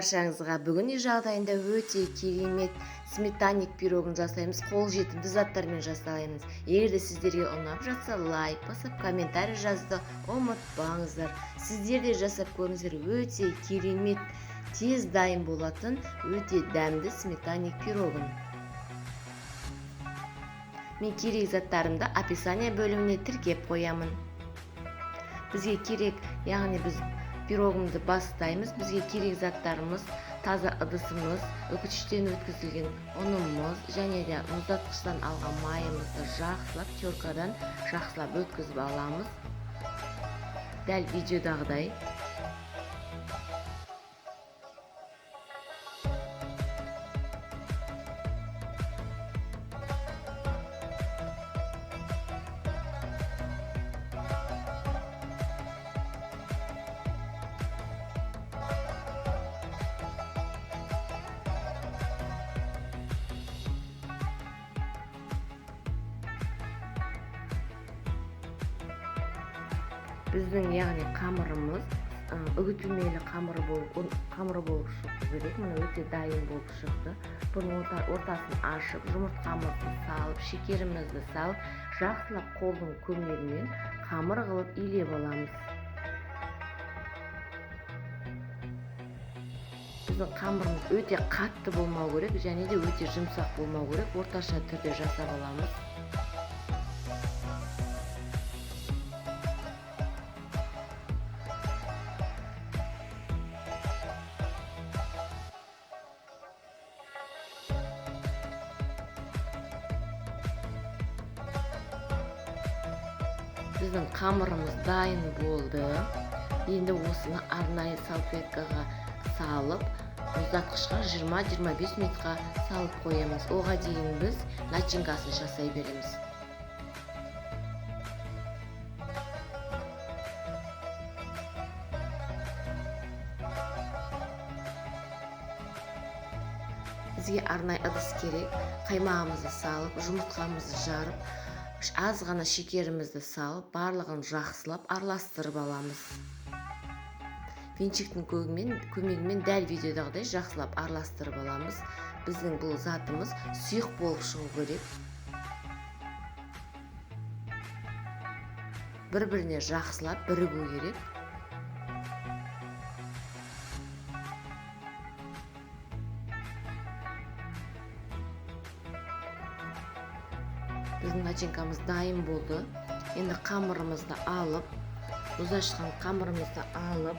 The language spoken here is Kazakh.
Баршаңызға бүгін үй жағдайында өте керемет сметанник пирогын жасаймыз. Қолжетімді заттармен жасаймыз. Егер де сіздерге ұнап жатса, лайк басып, комментарий жазуды ұмытпаңыздар. Сіздер де жасап көріңіздер. Өте керемет, тез дайын болатын, өте дәмді сметанник пирогын. Мен керек заттарымды описание бөліміне тіркеп қоямын. Бізге керек, яғни біз пирогымызды бастаймыз. Бізге керек заттарымыз таза ыдысымыз, үкіткіштен өткізілген ұнымыз және де мұздатқыштан алған майымызды жақсылап теркадан жақсылап өткізіп аламыз. Дәл видеодағыдай. Біздің яғни қамырымыз үгітілмелі қамыры болып шықты керек. Мына өте дайын болып шықты. Бұның ортасын ашып, жұмыртқамызды салып, шекерімізді салып, жақсылап қолдың көмегімен қамыр қылып илеп аламыз. Біздің қамырымыз өте қатты болмау керек және де өте жұмсақ болмау керек. Орташа түрде жасап аламыз. Біздің қамырымыз дайын болды. Енді осыны арнайы салфеткаға салып, мұздатқышқа 20-25 минутқа салып қоямыз. Оға дейін біз начинкасын жасай береміз. Бізге арнайы ыдыс керек. Қаймағымызды салып, жұмыртқамызды жарып, аз ғана шекерімізді салып, барлығын жақсылап араластырып аламыз. Венчиктің көмегімен дәл видеодағыдай жақсылап араластырып аламыз. Біздің бұл затымыз сұйық болып шығу керек. Бір-біріне жақсылап бірігу керек. Біздің начинкамыз дайын болды. Енді қамырымызды алып, мұз ашқан қамырымызды алып,